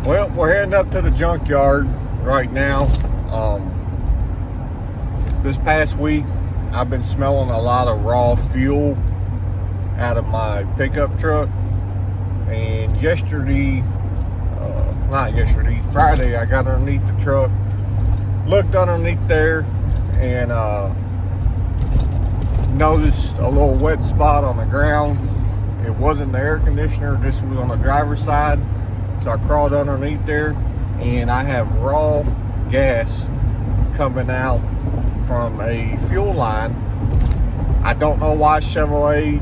Well, we're heading up to the junkyard right now. This past week, I've been smelling a lot of raw fuel out of my pickup truck. And Friday, I got underneath the truck, looked underneath there, and noticed a little wet spot on the ground. It wasn't the air conditioner, this was on the driver's side. So I crawled underneath there, and I have raw gas coming out from a fuel line. I don't know why Chevrolet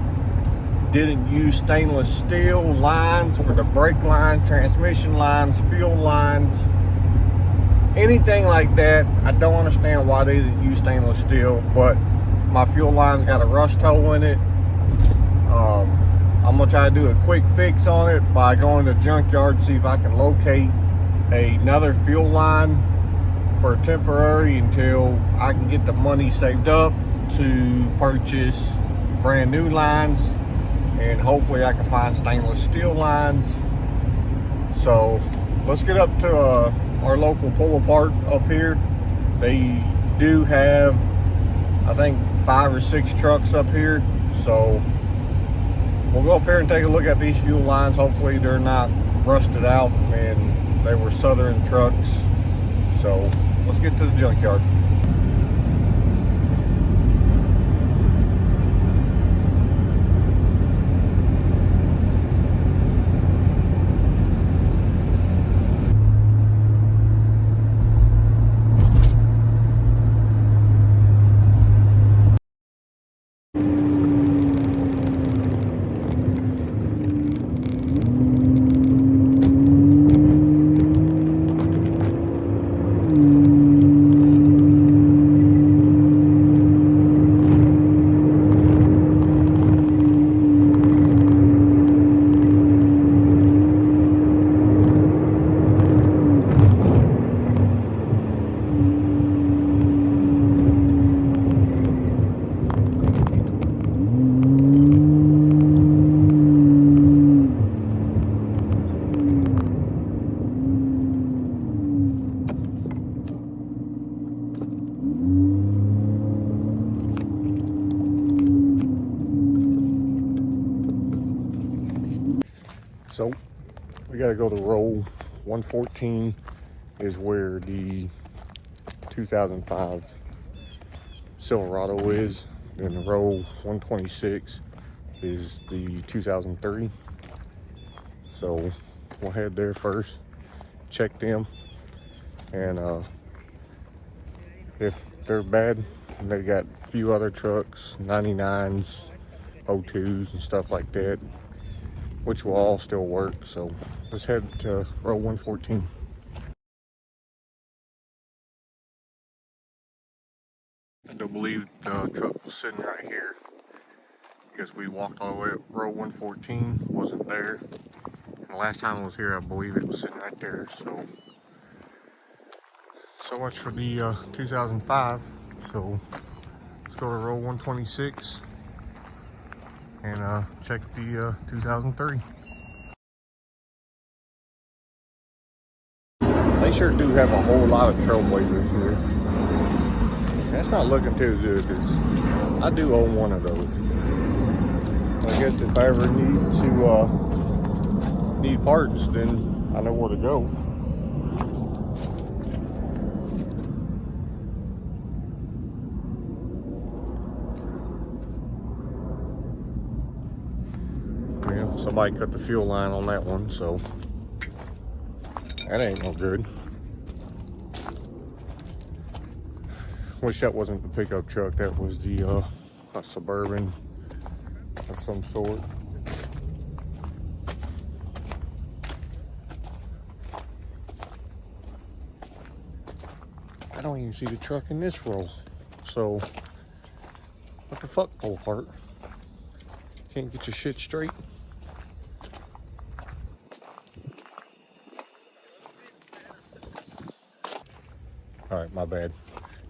didn't use stainless steel lines for the brake line, transmission lines, fuel lines, anything like that. I don't understand why they didn't use stainless steel, but my fuel line's got a rust hole in it. I'm gonna try to do a quick fix on it by going to the junkyard, see if I can locate another fuel line for temporary until I can get the money saved up to purchase brand new lines, and hopefully I can find stainless steel lines. So let's get up to our local pull apart up here. They do have, I think, 5 or 6 trucks up here, so we'll go up here and take a look at these fuel lines. Hopefully they're not rusted out and they were Southern trucks. So let's get to the junkyard. So we got to go to row 114 is where the 2005 Silverado is. Then row 126 is the 2003. So we'll head there first, check them, and if they're bad, they got a few other trucks, 99s, 02s and stuff like that, which will all still work. So let's head to row 114. I do believe the truck was sitting right here because we walked all the way up row 114, wasn't there. And the last time I was here, I believe it was sitting right there. So much for the 2005. So let's go to row 126 and check the 2003. They sure do have a whole lot of Trailblazers here. That's not looking too good because I do own one of those. I guess if I ever need parts, then I know where to go. Yeah, somebody cut the fuel line on that one, so that ain't no good. Wish that wasn't the pickup truck. That was the a Suburban of some sort. I don't even see the truck in this row. So what the fuck, pull apart? Can't get your shit straight. All right, my bad.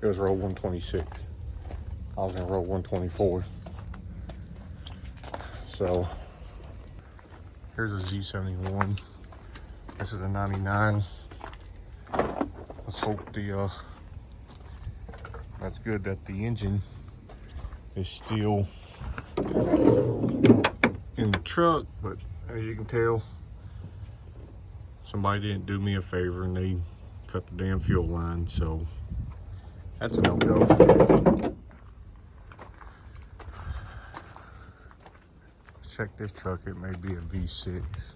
It was row 126. I was in row 124. So here's a Z71 This is a 99. Let's hope the that's good that the engine is still in the truck, but as you can tell, somebody didn't do me a favor and they cut the damn fuel line, so that's a no-go. Check this truck, it may be a V6.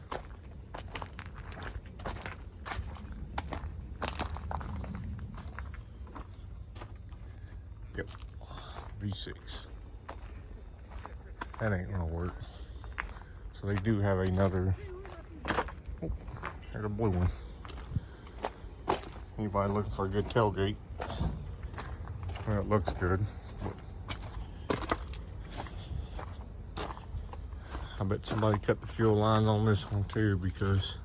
Yep, V6. That ain't gonna work. So they do have another, oh, there's a blue one. Anybody looking for a good tailgate? Well, it looks good. I bet somebody cut the fuel lines on this one too, because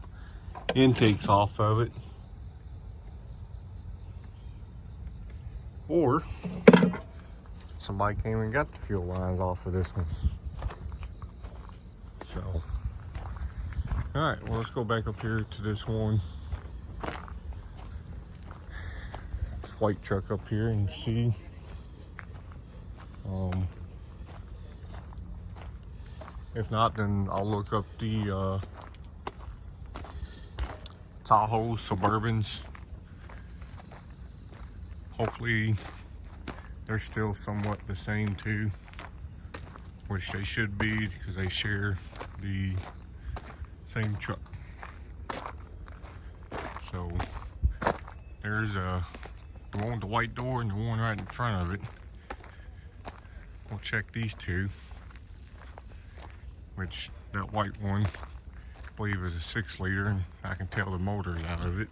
intake's off of it. Or somebody came and got the fuel lines off of this one. So, all right, well, let's go back up here to this one. This white truck up here and see. If not, then I'll look up the Tahoe Suburbans. Hopefully they're still somewhat the same too, which they should be because they share the same truck. So there's the one with the white door and the one right in front of it. We'll check these two, which that white one I believe is a 6-liter, and I can tell the motor's out of it.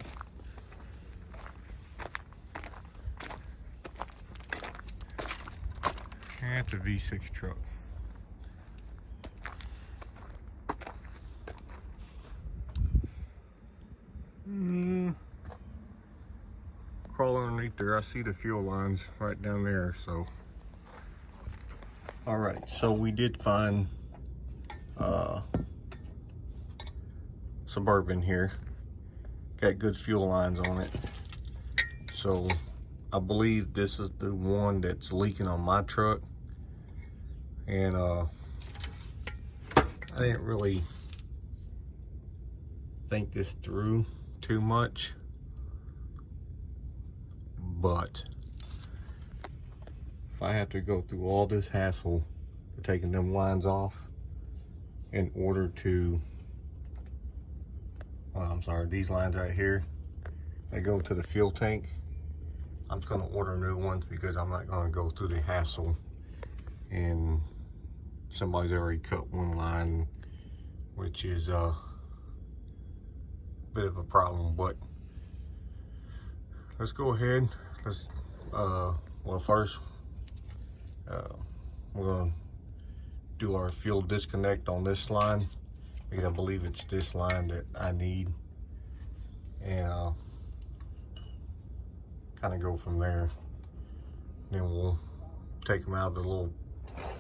That's a V6 truck. Crawl underneath there. I see the fuel lines right down there. So, all right. So we did find Suburban here. Got good fuel lines on it. So I believe this is the one that's leaking on my truck. And I didn't really think this through too much, but if I have to go through all this hassle for taking them lines off in order to, I'm sorry, these lines right here, they go to the fuel tank, I'm just gonna order new ones because I'm not gonna go through the hassle and somebody's already cut one line, which is a bit of a problem. But let's go ahead. Let's well, first we're gonna do our fuel disconnect on this line, because I believe it's this line that I need, and kind of go from there. Then we'll take them out of the little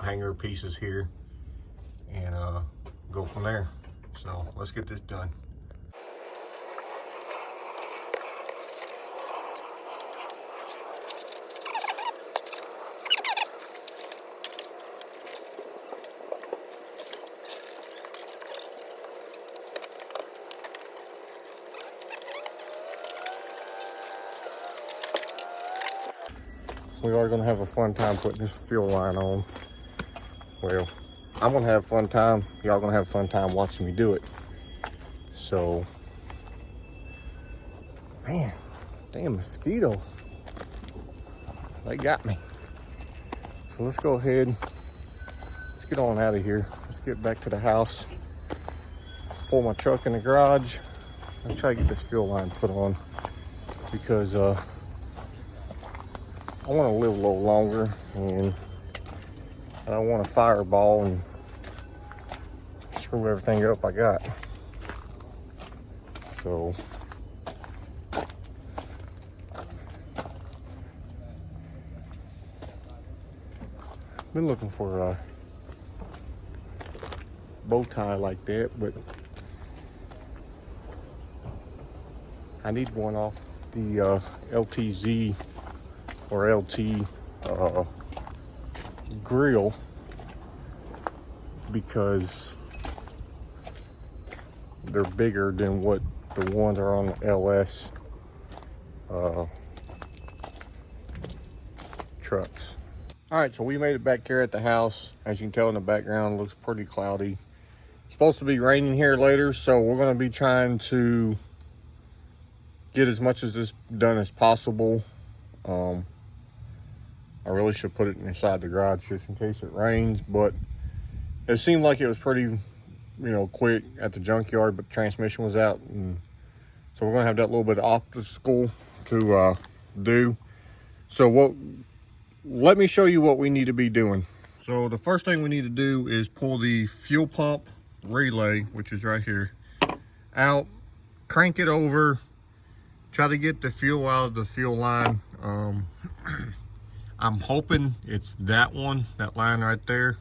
hanger pieces here and go from there. So let's get this done. We are going to have a fun time putting this fuel line on. Well, I'm going to have a fun time. Y'all going to have a fun time watching me do it. So, man, damn mosquitoes. They got me. So let's go ahead. Let's get on out of here. Let's get back to the house. Let's pull my truck in the garage. Let's try to get this fuel line put on, because I want to live a little longer, and I don't want to fireball and screw everything up I got. So been looking for a bow tie like that, but I need one off the LTZ or LT grill, because they're bigger than what the ones are on the LS trucks. All right, so we made it back here at the house. As you can tell in the background, it looks pretty cloudy. It's supposed to be raining here later, so we're going to be trying to get as much of this done as possible. I really should put it inside the garage just in case it rains, but it seemed like it was pretty, quick at the junkyard, but the transmission was out, and so we're gonna have that little bit of obstacle to do. So let me show you what we need to be doing. So the first thing we need to do is pull the fuel pump relay, which is right here, out, crank it over, try to get the fuel out of the fuel line. I'm hoping it's that one, that line right there.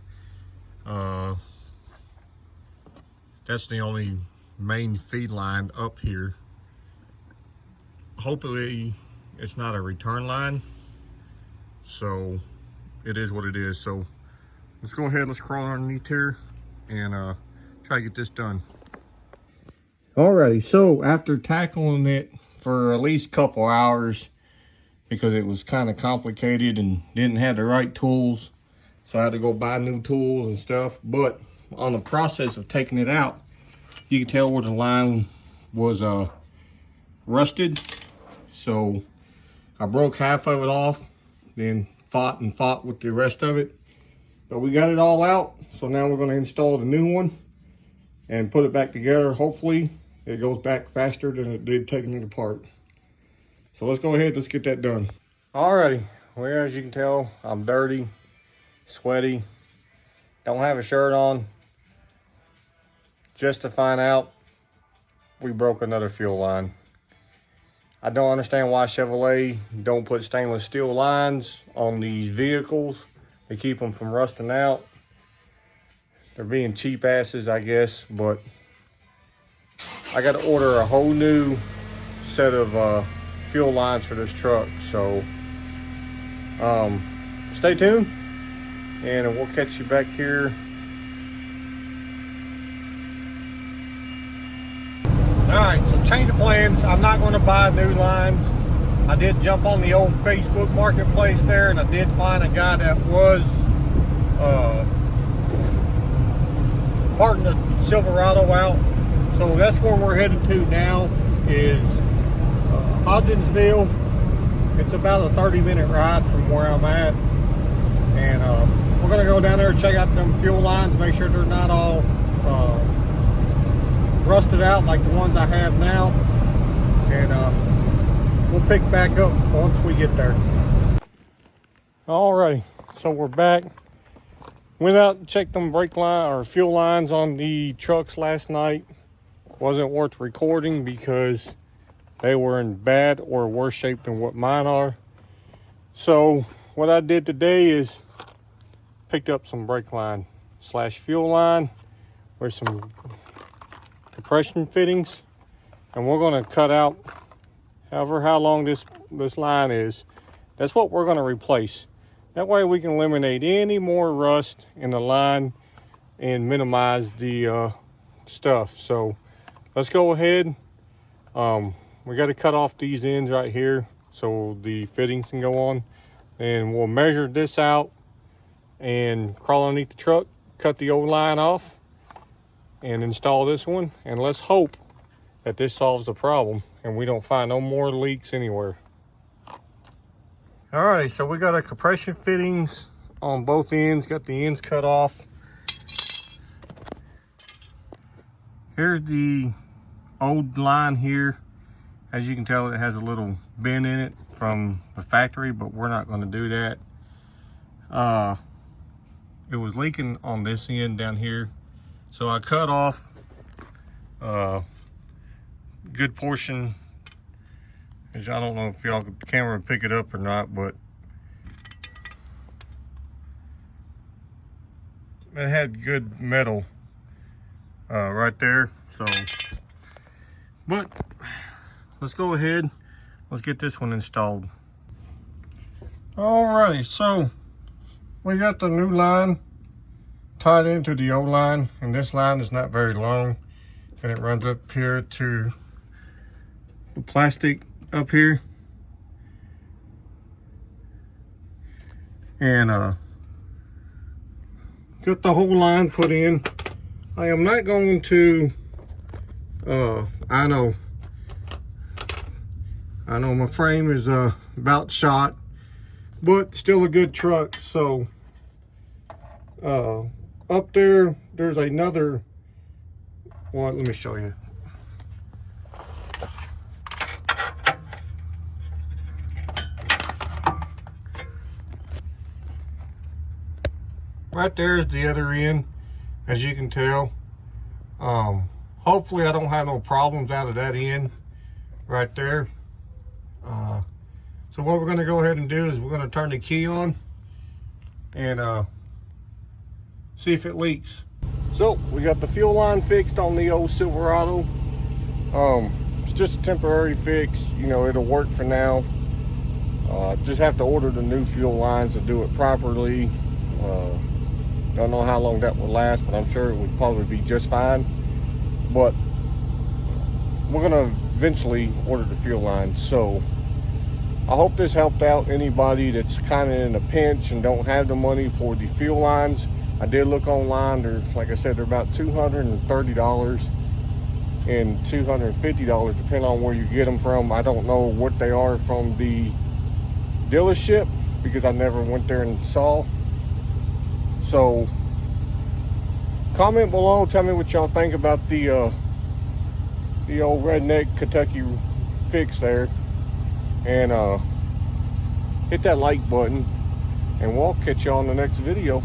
That's the only main feed line up here. Hopefully it's not a return line. So it is what it is. So let's go ahead, let's crawl underneath here and try to get this done. Alrighty, so after tackling it for at least a couple hours, because it was kind of complicated and didn't have the right tools, so I had to go buy new tools and stuff. But on the process of taking it out, you can tell where the line was rusted. So I broke half of it off, then fought with the rest of it. But we got it all out, so now we're going to install the new one and put it back together. Hopefully it goes back faster than it did taking it apart. So let's go ahead, let's get that done. Alrighty, well, as you can tell, I'm dirty, sweaty, don't have a shirt on, just to find out we broke another fuel line. I don't understand why Chevrolet don't put stainless steel lines on these vehicles to keep them from rusting out. They're being cheap asses, I guess, but I got to order a whole new set of fuel lines for this truck. So stay tuned and we'll catch you back here. All right, so change of plans. I'm not going to buy new lines. I did jump on the old Facebook marketplace there, and I did find a guy that was parting the Silverado out. So that's where we're headed to now, is Hodgensville. It's about a 30-minute ride from where I'm at, and we're gonna go down there and check out them fuel lines, make sure they're not all rusted out like the ones I have now, and we'll pick back up once we get there. Alrighty, so we're back. Went out and checked them brake line or fuel lines on the trucks last night. Wasn't worth recording because they were in bad or worse shape than what mine are. So what I did today is picked up some brake line / fuel line with some compression fittings, and we're going to cut out how long this line is. That's what we're going to replace. That way we can eliminate any more rust in the line and minimize the stuff. So let's go ahead. We got to cut off these ends right here so the fittings can go on, and we'll measure this out and crawl underneath the truck, cut the old line off and install this one, and let's hope that this solves the problem and we don't find no more leaks anywhere. All right, so we got our compression fittings on both ends, got the ends cut off. Here's the old line here. As you can tell, it has a little bend in it from the factory, but we're not going to do that. It was leaking on this end down here, so I cut off a good portion. I don't know if y'all the camera would pick it up or not, but it had good metal right there. So, but let's go ahead. Let's get this one installed. Alrighty, so we got the new line tied into the old line, and this line is not very long, and it runs up here to the plastic up here. And got the whole line put in. I am not going to I know my frame is about shot, but still a good truck. So up there's another one. Let me show you. Right there's the other end, as you can tell. Hopefully I don't have no problems out of that end right there. So what we're going to go ahead and do is we're going to turn the key on and see if it leaks. So we got the fuel line fixed on the old Silverado. It's just a temporary fix, you know, it'll work for now. Just have to order the new fuel lines to do it properly. Don't know how long that will last, but I'm sure it would probably be just fine. But we're gonna eventually order the fuel line. So I hope this helped out anybody that's kind of in a pinch and don't have the money for the fuel lines. I did look online. They're, like I said, they're about $230 and $250 depending on where you get them from. I don't know what they are from the dealership because I never went there and saw. So comment below, tell me what y'all think about the old redneck Kentucky fix there, and hit that like button, and we'll catch y'all in the next video.